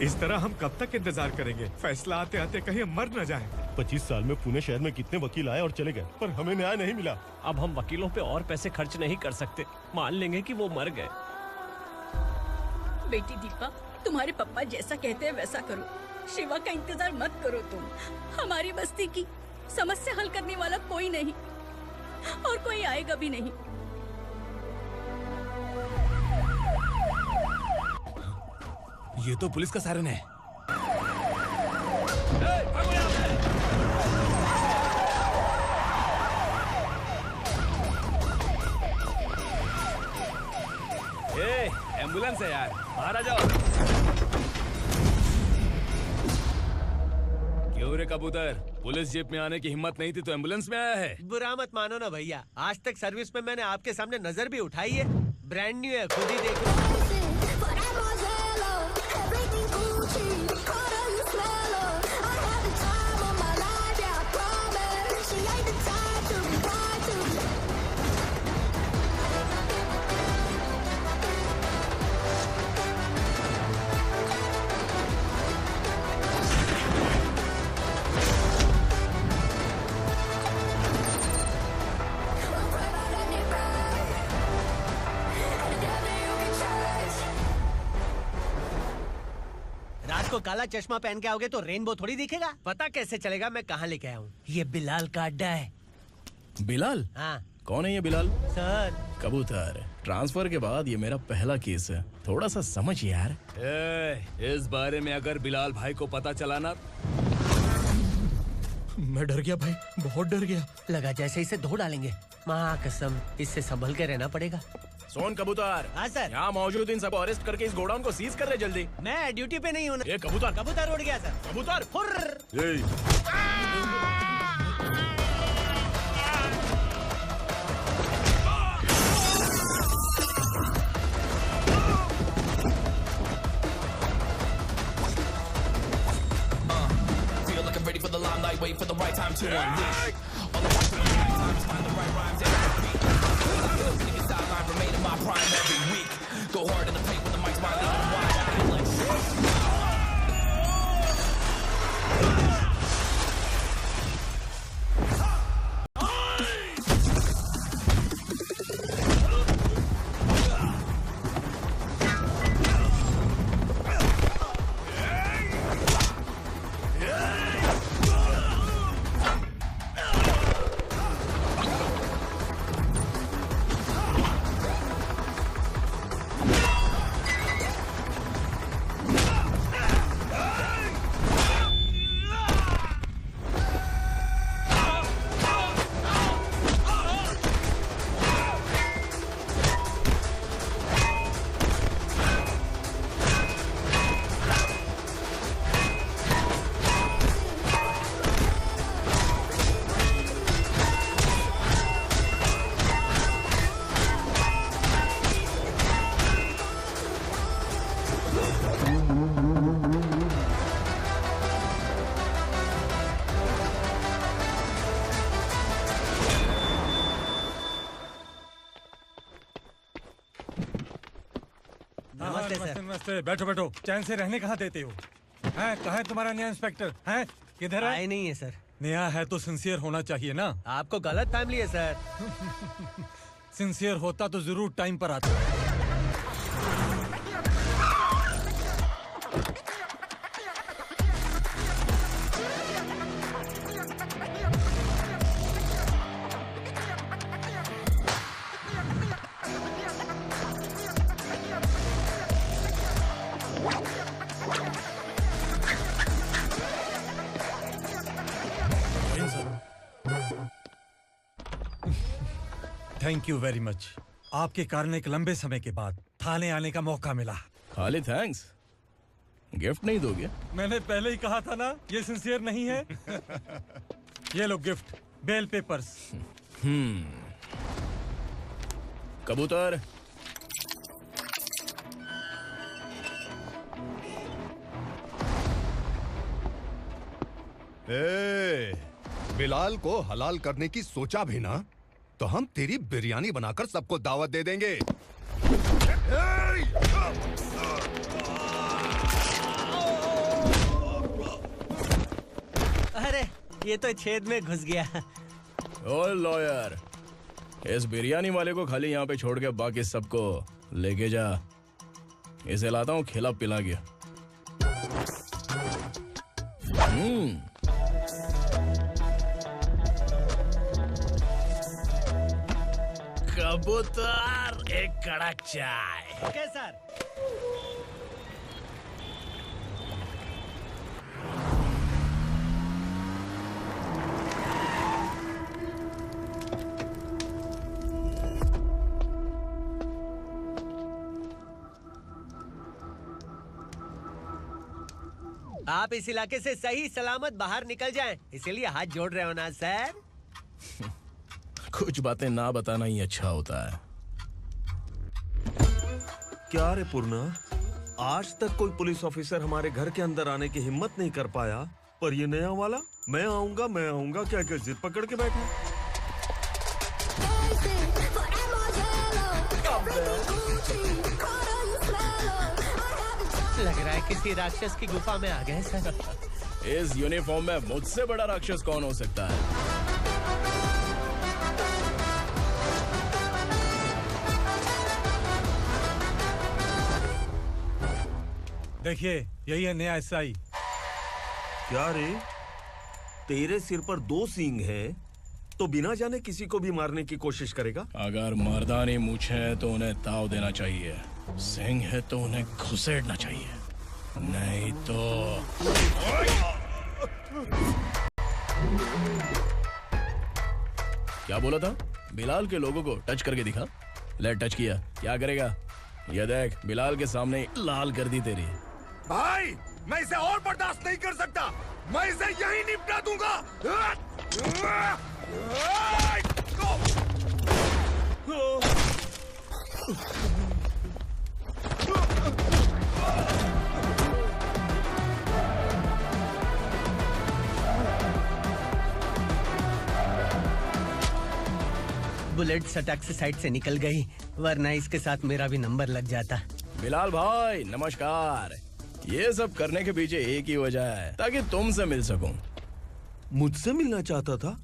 इस तरह हम कब तक इंतजार करेंगे? फैसला आते आते कहीं हम मर न जाएं। 25 साल में पुणे शहर में कितने वकील आए और चले गए, पर हमें न्याय नहीं मिला। अब हम वकीलों पे और पैसे खर्च नहीं कर सकते। मान लेंगे कि वो मर गए। बेटी दीपा, तुम्हारे पापा जैसा कहते हैं वैसा करो। शिवा का इंतजार मत करो तुम। हमारी बस्ती की समस्या हल करने वाला कोई नहीं और कोई आएगा भी नहीं। ये तो पुलिस का सायरन है। एम्बुलेंस है यार, बाहर आ जाओ। क्यों रे कबूतर, पुलिस जीप में आने की हिम्मत नहीं थी तो एम्बुलेंस में आया है? बुरा मत मानो ना भैया, आज तक सर्विस में मैंने आपके सामने नजर भी उठाई है। ब्रांड न्यू है, खुद ही देखो। को काला चश्मा पहन के आओगे तो रेनबो थोड़ी दिखेगा। पता कैसे चलेगा मैं कहाँ लेके आया हूँ? ये बिलाल का अड्डा है। बिलाल? हाँ। कौन है ये बिलाल? सर कबूतर, ट्रांसफर के बाद ये मेरा पहला केस है, थोड़ा सा समझ यार। इस बारे में अगर बिलाल भाई को पता चला ना। मैं डर गया भाई, बहुत डर गया। लगा जैसे इसे धो डालेंगे। माँ कसम, इससे संभल के रहना पड़ेगा। सोन कबूतर। हाँ सर। यहाँ मौजूद इन सबको अरेस्ट करके इस गोडाउन को सीज कर रहे जल्दी। मैं ड्यूटी पे नहीं हूँ। ये कबूतर। कबूतर उड़ गया सर। कबूतर ready for the limelight, wait for the right time to unleash. All the time to find the right rhymes every beat. Nigga sideline remain in my prime every week. Go hard in the paint with the mic's wide and wide. I feel like बैठो बैठो, चैन से रहने कहाँ देते हो? हैं, कहाँ है तुम्हारा नया इंस्पेक्टर? हैं, किधर है? आए नहीं है सर। नया है तो सिंसियर होना चाहिए ना। आपको गलत फैमिली है सर। सिंसियर होता तो जरूर टाइम पर आता। Thank you very much. आपके कारण एक लंबे समय के बाद थाने आने का मौका मिला। खाली थैंक्स, गिफ्ट नहीं दोगे? मैंने पहले ही कहा था ना, ये सिंसियर नहीं है। ये लो गिफ्ट, बेल पेपर्स। कबूतर, बिलाल को हलाल करने की सोचा भी ना तो हम तेरी बिरयानी बनाकर सबको दावत दे देंगे। अरे ये तो छेद में घुस गया। ओ लॉयर, इस बिरयानी वाले को खाली यहाँ पे छोड़ के बाकी सबको लेके जा। इसे लाता हूँ खिला पिला गया। कबूतर, एक कड़क चाय। Okay sir. आप इस इलाके से सही सलामत बाहर निकल जाएं, इसीलिए हाथ जोड़ रहे हो ना सर? कुछ बातें ना बताना ही अच्छा होता है। क्या रे पूर्णा, आज तक कोई पुलिस ऑफिसर हमारे घर के अंदर आने की हिम्मत नहीं कर पाया, पर ये नया वाला मैं आऊंगा क्या क्या जिद पकड़ के बैठा। लग रहा है किसी राक्षस की गुफा में आ गए सर। इस यूनिफॉर्म में मुझसे बड़ा राक्षस कौन हो सकता है? देखिए, यही है नया एसआई। क्या रे, तेरे सिर पर 2 सींग है तो बिना जाने किसी को भी मारने की कोशिश करेगा? अगर मर्दानी मूछें हैं तो उन्हें ताव देना चाहिए, सिंह है तो उन्हें घुसेड़ना चाहिए, नहीं तो। क्या बोला था? बिलाल के लोगों को टच करके दिखा। ले टच किया, क्या करेगा? ये देख, बिलाल के सामने लाल कर दी तेरी। भाई, मैं इसे और बर्दाश्त नहीं कर सकता। मैं इसे यहीं निपटा दूंगा। बुलेट सटक से साइड से निकल गई, वरना इसके साथ मेरा भी नंबर लग जाता। बिलाल भाई नमस्कार। ये सब करने के पीछे एक ही वजह है, ताकि तुमसे मिल सकूं। मुझसे मिलना चाहता था,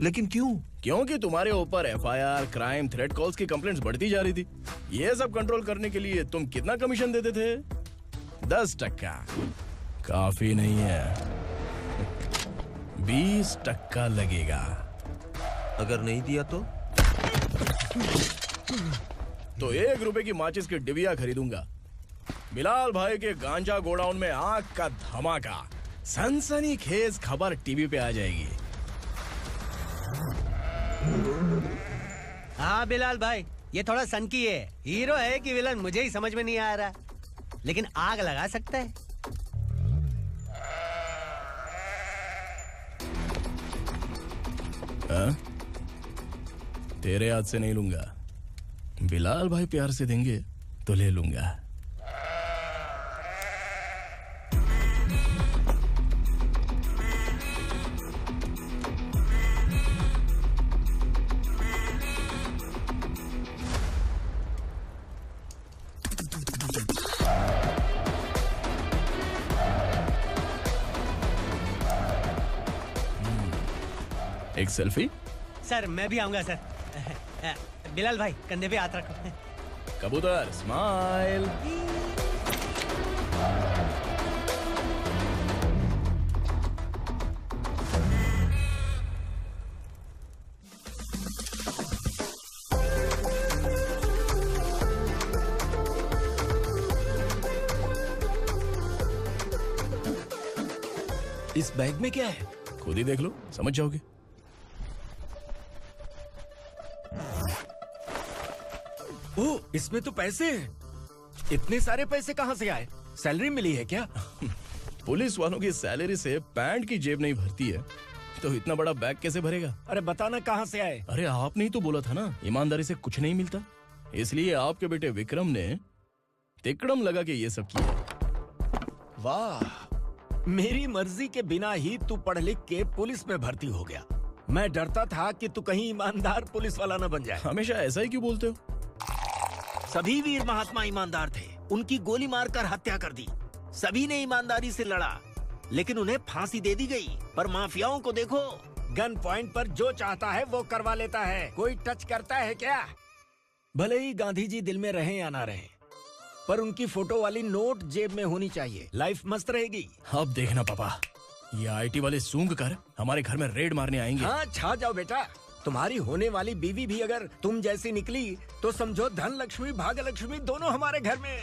लेकिन क्यों? क्योंकि तुम्हारे ऊपर एफआईआर, क्राइम, थ्रेट कॉल्स की कंप्लेंट्स बढ़ती जा रही थी। ये सब कंट्रोल करने के लिए तुम कितना कमीशन देते थे? 10%। काफी नहीं है, 20% लगेगा। अगर नहीं दिया तो 1 रुपए की माचिस की डिबिया खरीदूंगा। बिलाल भाई के गांजा गोडाउन में आग का धमाका, सनसनीखेज खबर टीवी पे आ जाएगी। हाँ बिलाल भाई, ये थोड़ा सनकी है। हीरो है कि विलन मुझे ही समझ में नहीं आ रहा, लेकिन आग लगा सकता है। हाँ? तेरे हाथ से नहीं लूंगा, बिलाल भाई प्यार से देंगे तो ले लूंगा। एक सेल्फी? सर मैं भी आऊंगा सर। बिलाल भाई कंधे पे हाथ रखो। कबूतर स्माइल। इस बैग में क्या है? खुद ही देख लो, समझ जाओगे। ओह, इसमें तो पैसे हैं। इतने सारे पैसे कहाँ से आए? सैलरी मिली है क्या? पुलिस वालों की सैलरी से पैंट की जेब नहीं भरती है, तो इतना बड़ा बैग कैसे भरेगा? अरे बताना कहाँ से आए? अरे आपने ही तो बोला था ना, ईमानदारी से कुछ नहीं मिलता। इसलिए आपके बेटे विक्रम ने तिकड़म लगा के ये सब किया। वाह, मेरी मर्जी के बिना ही तू पढ़ लिख के पुलिस में भर्ती हो गया। मैं डरता था कि तू कहीं ईमानदार पुलिस वाला न बन जाए। हमेशा ऐसा ही क्यों बोलते हो? सभी वीर महात्मा ईमानदार थे, उनकी गोली मारकर हत्या कर दी। सभी ने ईमानदारी से लड़ा, लेकिन उन्हें फांसी दे दी गई। पर माफियाओं को देखो, गन पॉइंट पर जो चाहता है वो करवा लेता है। कोई टच करता है क्या? भले ही गांधी जी दिल में रहें या ना रहें, पर उनकी फोटो वाली नोट जेब में होनी चाहिए। लाइफ मस्त रहेगी। अब देखना पापा, ये आईटी वाले सूंघ कर हमारे घर में रेड मारने आएंगे। हाँ, छा जाओ बेटा। तुम्हारी होने वाली बीवी भी अगर तुम जैसी निकली तो समझो धन लक्ष्मी भाग्य लक्ष्मी दोनों हमारे घर में।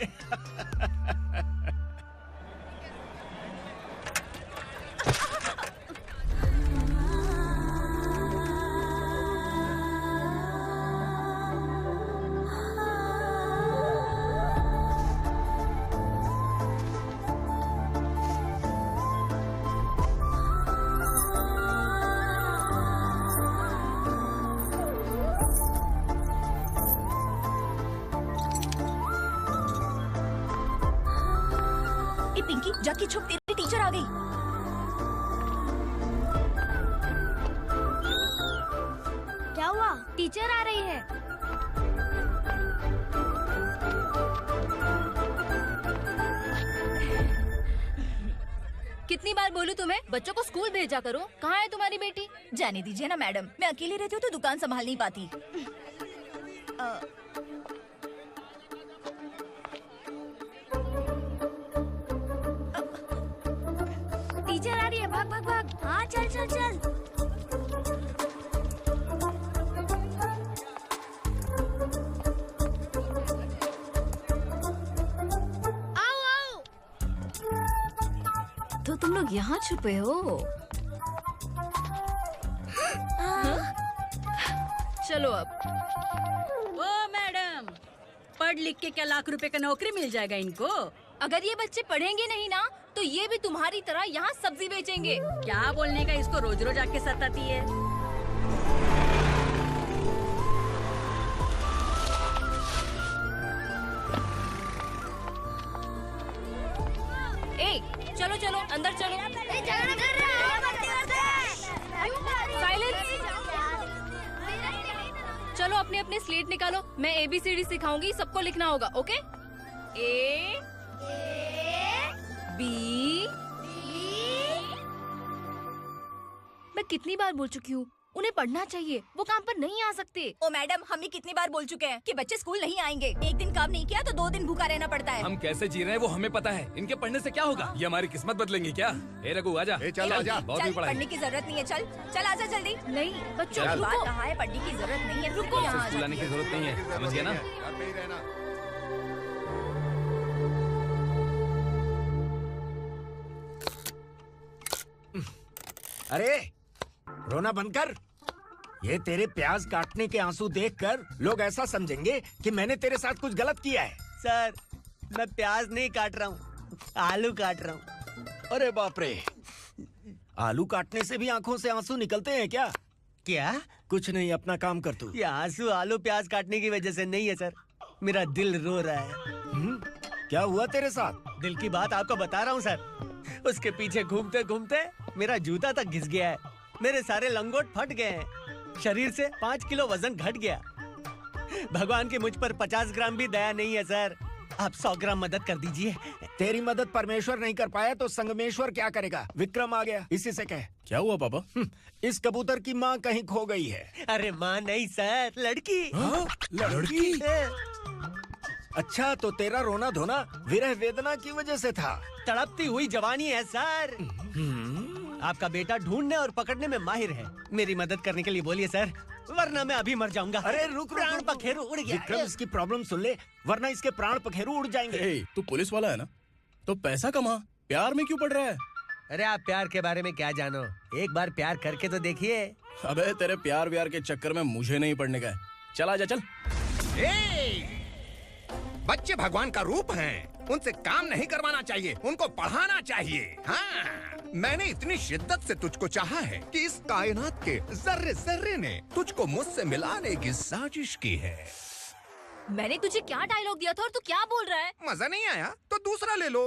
पिंकी, जाके छुप, तेरी टीचर आ गई। क्या हुआ? टीचर आ रही है। कितनी बार बोलूं तुम्हें, बच्चों को स्कूल भेजा करो। कहाँ है तुम्हारी बेटी? जाने दीजिए ना मैडम, मैं अकेली रहती हूँ तो दुकान संभाल नहीं पाती। टीचर आ रही है, भाग भाग भाग। हाँ, चल चल चल। आओ आओ। तो तुम लोग यहाँ छुपे हो? चलो अब। ओ मैडम, पढ़ लिख के क्या लाख रुपए का नौकरी मिल जाएगा इनको? अगर ये बच्चे पढ़ेंगे नहीं ना तो ये भी तुम्हारी तरह यहाँ सब्जी बेचेंगे। क्या बोलने का, इसको रोज रोज आके सताती है। ए, चलो चलो अंदर चलो। साइलेंस। चलो अपने अपने स्लेट निकालो, मैं ABCD सिखाऊंगी, सबको लिखना होगा। ओके? A B। मैं कितनी बार बोल चुकी हूँ, उन्हें पढ़ना चाहिए, वो काम पर नहीं आ सकते। ओ मैडम, हम भी कितनी बार बोल चुके हैं कि बच्चे स्कूल नहीं आएंगे। एक दिन काम नहीं किया तो 2 दिन भूखा रहना पड़ता है। हम कैसे जी रहे हैं वो हमें पता है, इनके पढ़ने से क्या होगा? ये हमारी किस्मत बदलेंगे क्या? ए रघु आजा। चल आजा। बहुत भी पढ़ाई। पढ़ने की जरूरत नहीं है, चल चल आजा जल्दी। नहीं बच्चों, बात कहा है, पढ़ने की जरूरत नहीं है। रुको, यहाँ स्कूल आने की जरूरत नहीं है, समझ गया ना? अरे रोना बंद कर। ये तेरे प्याज काटने के आंसू देखकर लोग ऐसा समझेंगे कि मैंने तेरे साथ कुछ गलत किया है। सर, मैं प्याज नहीं काट रहा हूँ, आलू काट रहा हूँ। अरे बाप रे, आलू काटने से भी आंखों से आंसू निकलते हैं क्या? क्या? कुछ नहीं, अपना काम कर तू। ये आंसू आलू प्याज काटने की वजह से नहीं है सर, मेरा दिल रो रहा है। क्या हुआ तेरे साथ? दिल की बात आपको बता रहा हूँ सर। उसके पीछे घूमते घूमते मेरा जूता तक घिस गया है, मेरे सारे लंगोट फट गए हैं, शरीर से 5 किलो वजन घट गया। भगवान की मुझ पर 50 ग्राम भी दया नहीं है सर, आप 100 ग्राम मदद कर दीजिए। तेरी मदद परमेश्वर नहीं कर पाया तो संगमेश्वर क्या करेगा? विक्रम आ गया, इसी से कह। क्या हुआ पापा? इस कबूतर की माँ कहीं खो गई है। अरे माँ नहीं सर, लड़की। लड़की? अच्छा, तो तेरा रोना धोना विरह वेदना की वजह से था। तड़पती हुई जवानी है सर। आपका बेटा ढूंढने और पकड़ने में माहिर है, मेरी मदद करने के लिए बोलिए सर, वरना मैं अभी मर जाऊंगा। अरे रुक, प्राण पखेरु उड़ गया। विक्रम, इसकी प्रॉब्लम सुन ले, वरना इसके प्राण पखेरु उड़ जाएंगे। तू पुलिस वाला है ना, तो पैसा कमा, प्यार में क्यों पड़ रहा है? अरे आप प्यार के बारे में क्या जानो, एक बार प्यार करके तो देखिए। अबे तेरे प्यार व्यार के चक्कर में मुझे नहीं पढ़ने का है, चल आजा चल। बच्चे भगवान का रूप हैं, उनसे काम नहीं करवाना चाहिए, उनको पढ़ाना चाहिए। हाँ, मैंने इतनी शिद्दत से तुझको चाहा है कि इस कायनात के जर्रे जर्रे ने तुझको मुझसे मिलाने की साजिश की है। मैंने तुझे क्या डायलॉग दिया था और तू क्या बोल रहा है? मजा नहीं आया तो दूसरा ले लो।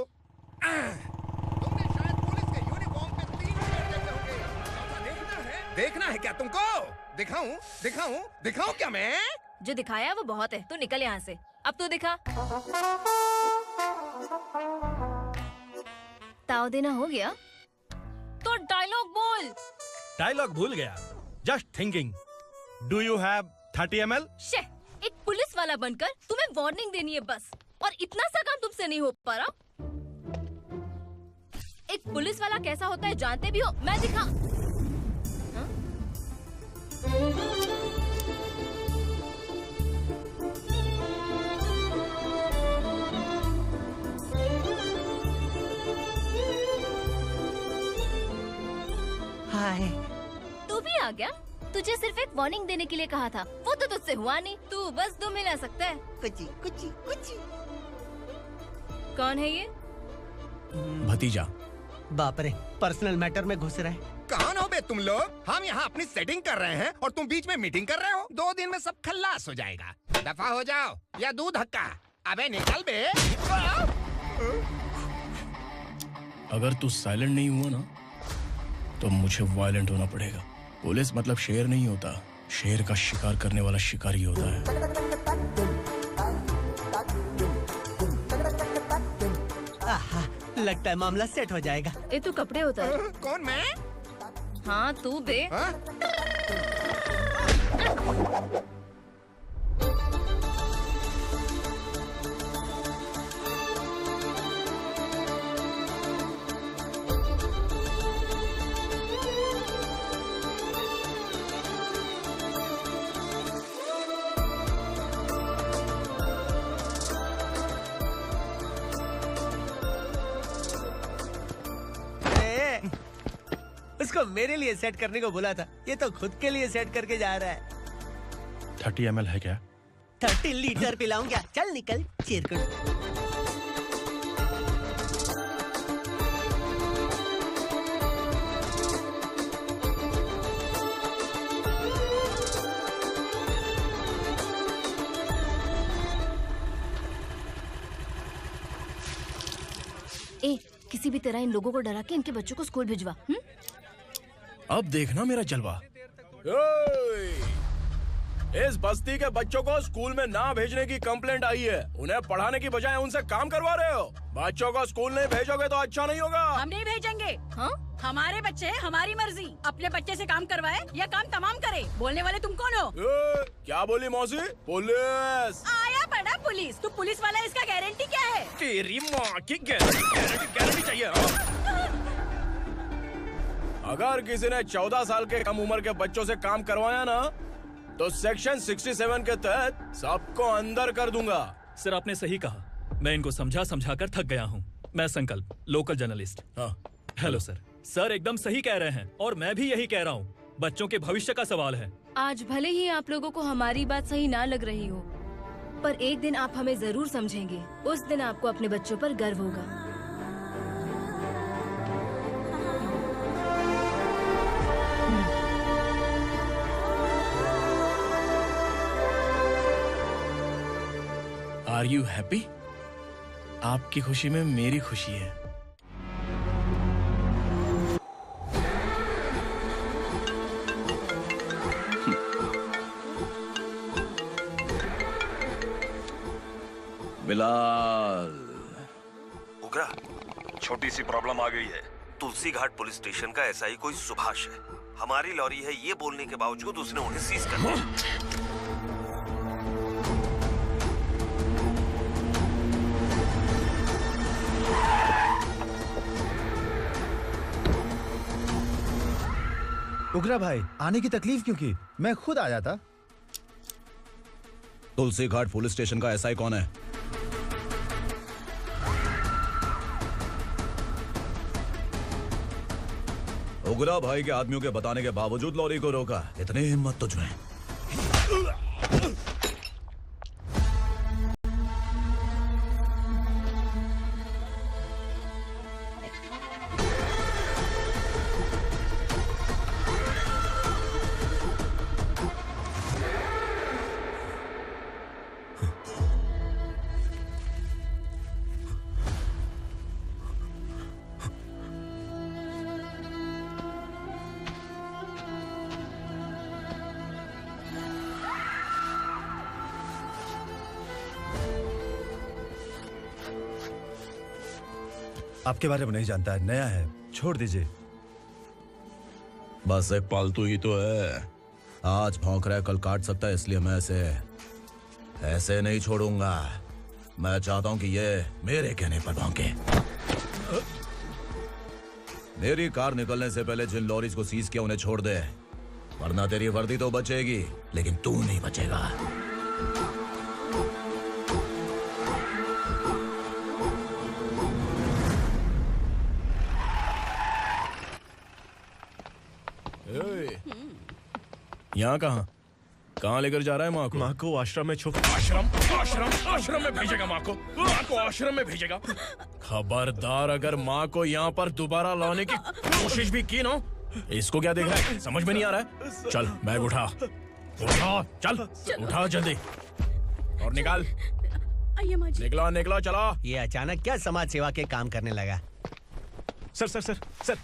तुमने शायद पुलिस के यूनिफॉर्म पे 3 मिनट देखे होंगे। देखना है क्या तुमको? दिखाऊं दिखाऊं दिखाऊं क्या मैं? जो दिखाया वो बहुत है, तू निकल यहाँ से। अब तो दिखा। ताव देना हो गया? तोड़ डायलॉग बोल। डायलॉग भूल गया। Just thinking. Do you have 30 ml? शे, एक पुलिस वाला बनकर तुम्हें वार्निंग देनी है बस, और इतना सा काम तुमसे नहीं हो पा रहा। एक पुलिस वाला कैसा होता है जानते भी हो? मैं दिखा। हाय। तू भी आ गया? तुझे सिर्फ एक वार्निंग देने के लिए कहा था, वो तो तुझसे हुआ नहीं। तू बस दुम हिला सकता है। कुची कुची कुची। कौन है ये? भतीजा। बाप रे, पर्सनल मैटर में घुस रहे। कौन हो बे तुम लोग? हम यहाँ अपनी सेटिंग कर रहे हैं और तुम बीच में मीटिंग कर रहे हो। 2 दिन में सब खल्लास हो जाएगा। दफा हो जाओ या दूध धक्का। अबे निकल बे। अगर तू साइलेंट नहीं हुआ ना तो मुझे वायलेंट होना पड़ेगा। पुलिस मतलब शेर नहीं होता, शेर का शिकार करने वाला शिकारी होता है। आहा, लगता है मामला सेट हो जाएगा। ये तू कपड़े उतार। कौन मैं? हाँ तू बे। उसको मेरे लिए सेट करने को बोला था, ये तो खुद के लिए सेट करके जा रहा है। 30 ml है क्या? 30 लीटर पिलाऊं क्या? चल निकल चिरकुट। ए, किसी भी तरह इन लोगों को डरा के इनके बच्चों को स्कूल भिजवा। अब देखना मेरा जलवा। इस बस्ती के बच्चों को स्कूल में ना भेजने की कंप्लेंट आई है। उन्हें पढ़ाने की बजाय उनसे काम करवा रहे हो। बच्चों को स्कूल नहीं भेजोगे तो अच्छा नहीं होगा। हम नहीं भेजेंगे। हाँ? हमारे बच्चे हमारी मर्जी। अपने बच्चे से काम करवाए या काम तमाम करे। बोलने वाले तुम कौन हो? क्या बोली मौसी? पुलिस आया बड़ा पुलिस। तू पुलिस वाला, इसका गारंटी क्या है? तेरी माँ की गारंटी चाहिए। अगर किसी ने 14 साल के कम उम्र के बच्चों से काम करवाया ना तो सेक्शन 67 के तहत सबको अंदर कर दूंगा। सर आपने सही कहा। मैं इनको समझा कर थक गया हूँ। मैं संकल्प, लोकल जर्नलिस्ट। हाँ। Hello sir. सर एकदम सही कह रहे हैं और मैं भी यही कह रहा हूँ। बच्चों के भविष्य का सवाल है। आज भले ही आप लोगों को हमारी बात सही ना लग रही हो, पर एक दिन आप हमें जरूर समझेंगे। उस दिन आपको अपने बच्चों पर गर्व होगा। Are you happy? आपकी खुशी में मेरी खुशी है। बिलाल। उगरा, छोटी सी प्रॉब्लम आ गई है। तुलसी घाट पुलिस स्टेशन का एसआई कोई सुभाष है। हमारी लॉरी है ये बोलने के बावजूद उसने उन्हें सीज कर दिया। उगरा भाई, आने की तकलीफ क्यों की? मैं खुद आ जाता। तुलसी घाट पुलिस स्टेशन का एसआई कौन है? उगरा भाई के आदमियों के बताने के बावजूद लॉरी को रोका। इतनी हिम्मत तुझमें? आपके बारे में नहीं जानता है, नया है, छोड़ दीजिए। बस एक पालतू ही तो है। आज भौंक रहा है, कल काट सकता है, इसलिए मैं ऐसे नहीं छोड़ूंगा। मैं चाहता हूं कि ये मेरे कहने पर भौंके। मेरी कार निकलने से पहले जिन लॉरीज को सीज किया उन्हें छोड़ दे, वरना तेरी वर्दी तो बचेगी लेकिन तू नहीं बचेगा। यहाँ कहाँ लेकर जा रहा है माँ को? माँ को आश्रम में आश्रम में भेजेगा माँ को आश्रम में भेजेगा। खबरदार, अगर माँ को यहाँ पर दोबारा लाने की कोशिश भी की ना, इसको क्या देख रहा है? समझ में नहीं आ रहा है? चल बैग उठा, चल उठा जल्दी और निकाल। निकला चला। ये अचानक क्या समाज सेवा के काम करने लगा? सर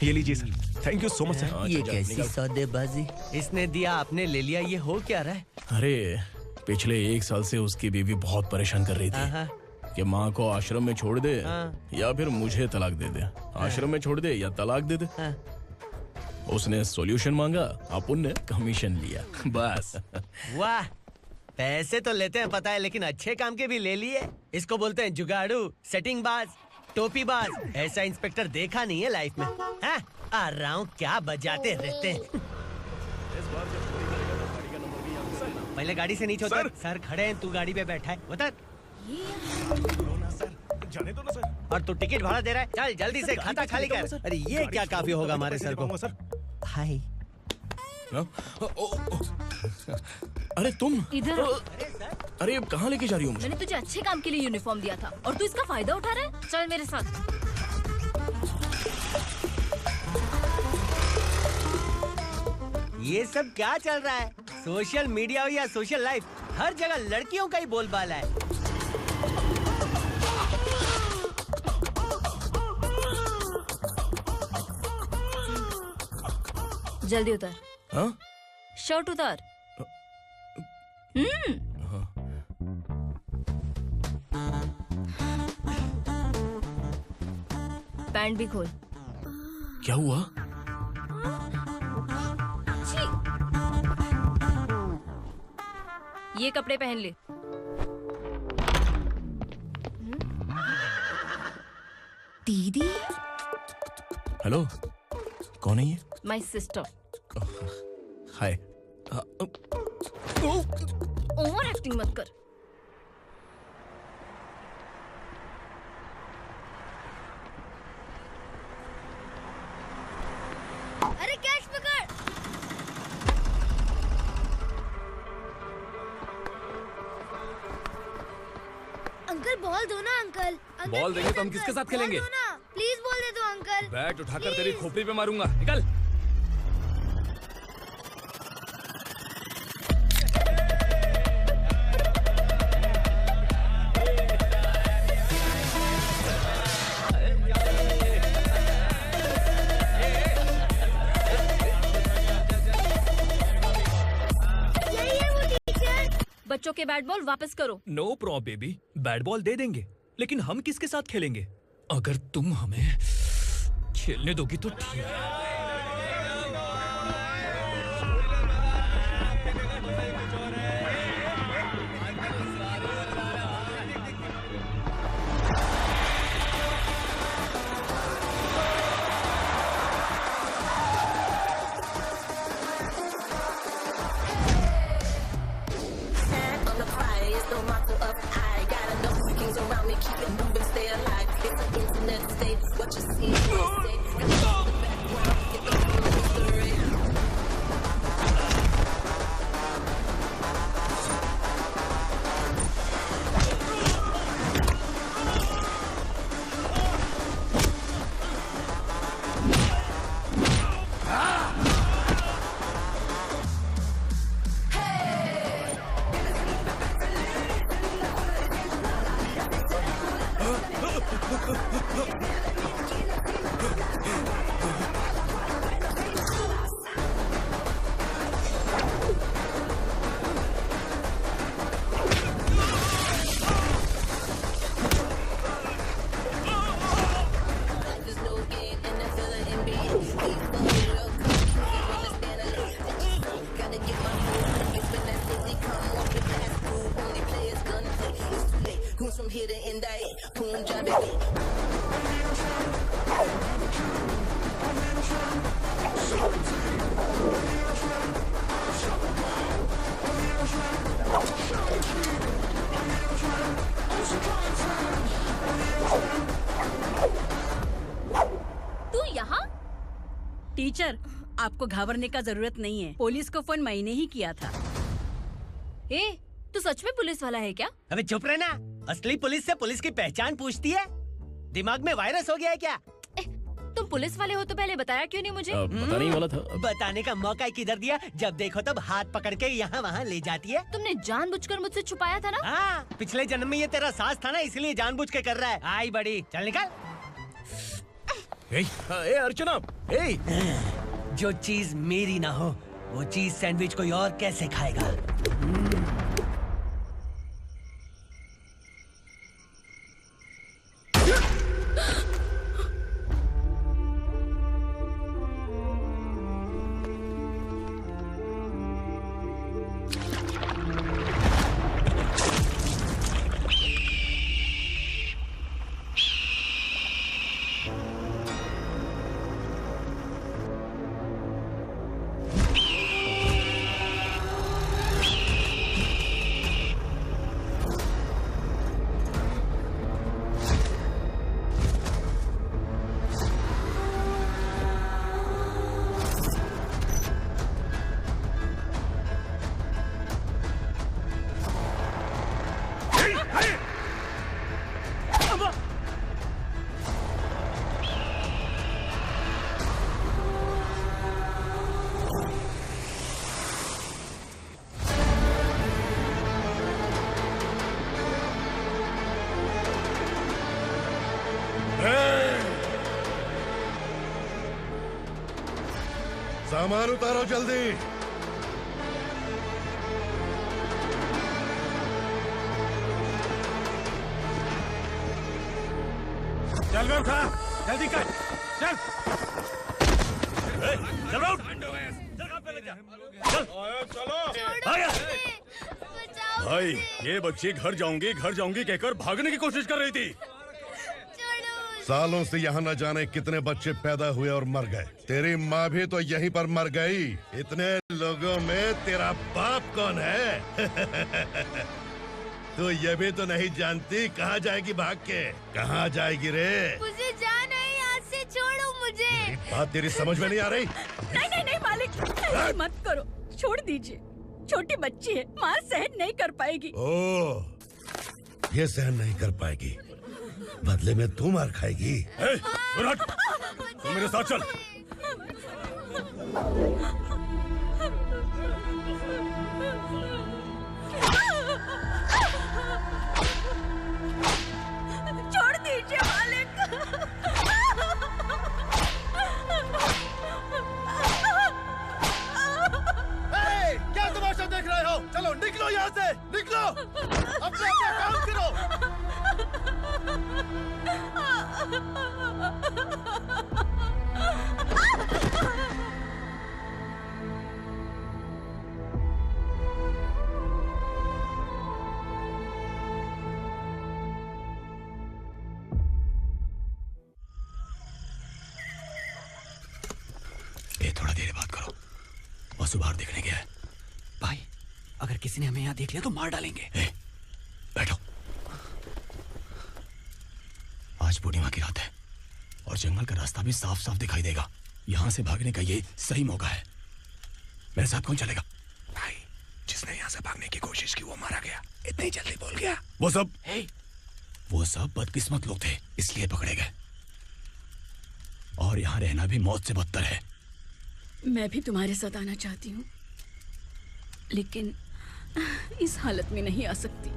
ये लीजिए sir. Thank you so much sir. ये कैसी सौदेबाजी? इसने दिया, आपने ले लिया, ये हो क्या रहा है? अरे पिछले 1 साल से उसकी बीवी बहुत परेशान कर रही थी कि माँ को आश्रम में छोड़ दे या फिर मुझे तलाक दे दे। आश्रम में छोड़ दे या तलाक दे दे। उसने सॉल्यूशन मांगा, अपन ने कमीशन लिया, बस। वाह, पैसे तो लेते हैं पता है, लेकिन अच्छे काम के भी ले लिए। इसको बोलते हैं जुगाड़ू, सेटिंग बाज, टोपी बाज। ऐसा इंस्पेक्टर देखा नहीं है लाइफ में। हाँ? आ रहा हूँ, क्या बजाते रहते हैं। पहले गाड़ी से नीचे उतर। सर खड़े हैं, तू गाड़ी पे बैठा है, उतर। जाने दो ना सर। और तू टिकट भाड़ा दे रहा है, चल जल्दी से खाता खाली कर। अरे ये क्या काफी होगा हमारे सर को। हाय। अरे तुम इधर। अरे अब कहाँ लेके जा रही हो मुझे? मैंने तुझे अच्छे काम के लिए यूनिफॉर्म दिया था और तू इसका फायदा उठा रहा है। चल मेरे साथ। ये सब क्या चल रहा है? सोशल मीडिया हो या सोशल लाइफ, हर जगह लड़कियों का ही बोलबाला है। जल्दी उतर। हाँ? शर्ट उतार। पैंट भी खोल। क्या हुआ? ये कपड़े पहन ले। दीदी। हेलो, कौन है ये? My sister. Hi. Over acting मत कर। अरे कैच पकड़। अंकल बॉल दो ना अंकल। बॉल देंगे तो हम किसके साथ खेलेंगे? प्लीज बॉल दे दो अंकल। बैट उठाकर तेरी खोपड़ी पे मारूंगा, निकल। बच्चों के बैट बॉल वापस करो। No problem baby, bat ball दे देंगे, लेकिन हम किसके साथ खेलेंगे? अगर तुम हमें खेलने दोगी तो ठीक है। hear the end of it. Boom, drop it. तू यहाँ? टीचर, आपको घबराने का जरूरत नहीं है। पुलिस को फोन मैंने ही किया था। ए, तू सच में पुलिस वाला है क्या? अबे चुप रहना। असली पुलिस से पुलिस की पहचान पूछती है? दिमाग में वायरस हो गया है क्या? तुम पुलिस वाले हो तो पहले बताया क्यों नहीं मुझे? बताने ही वाला था। बताने का मौका किधर दिया? जब देखो तब हाथ पकड़ के यहाँ वहाँ ले जाती है। तुमने जानबूझकर मुझसे छुपाया था ना? हाँ, पिछले जन्म में ये तेरा सास था ना, इसलिए जानबूझ के कर रहा है। आई बड़ी, चल निकल। ए अर्चना, ए! जो चीज मेरी ना हो, वो चीज सैंडविच कोई और कैसे खाएगा? सामान उतारो जल्दी। चल बे उठा, जल्दी कर, चल। चल उठ। भाई, ये बच्ची घर जाऊंगी कहकर भागने की कोशिश कर रही थी। सालों से यहाँ न जाने कितने बच्चे पैदा हुए और मर गए। तेरी माँ भी तो यहीं पर मर गई। इतने लोगों में तेरा बाप कौन है? तो ये भी तो नहीं जानती कहाँ जाएगी भाग के? कहाँ जाएगी रे? मुझे जाना है, यहाँ से छोड़ो मुझे। बात तेरी समझ में नहीं आ रही? नहीं मालिक, ऐसे मत करो, छोड़ दीजिए। छोटी बच्ची है, माँ सहन नहीं कर पाएगी। ओह, ये सहन नहीं कर पाएगी, बदले में तू मार खाएगी। तू मेरे साथ चल। छोड़ दीजिए मालिक। क्या तमाशा देख रहे हो? चलो निकलो यहाँ से, निकलो। अपना काम करो। ए, थोड़ा देर बात करो। वसु बाहर देखने गया है। भाई, अगर किसी ने हमें यहाँ देख लिया तो मार डालेंगे। बैठो। आज पूर्णिमा की रात है और जंगल का रास्ता भी साफ साफ दिखाई देगा। यहाँ से भागने का ये सही मौका है। मेरे साथ कौन चलेगा? भाई, जिसने यहाँ से भागने की कोशिश की वो मारा गया। इतनी जल्दी बोल गया। वो सब बदकिस्मत लोग थे, इसलिए पकड़े गए। और यहाँ रहना भी मौत से बदतर है। मैं भी तुम्हारे साथ आना चाहती हूँ, लेकिन इस हालत में नहीं आ सकती।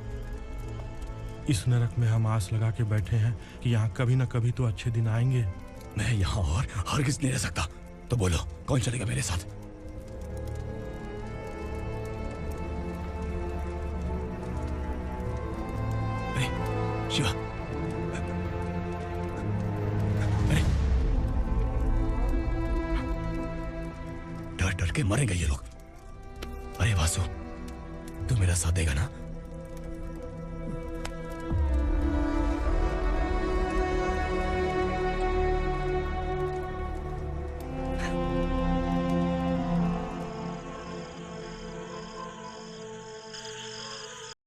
इस नरक में हम आस लगा के बैठे हैं कि यहाँ कभी न कभी तो अच्छे दिन आएंगे। मैं यहाँ और हरगिज़ नहीं रह सकता। तो बोलो, कौन चलेगा मेरे साथ? अरे शिवा, अरे डर डर के मरेंगे ये लोग। अरे वासु, तू मेरा साथ देगा ना?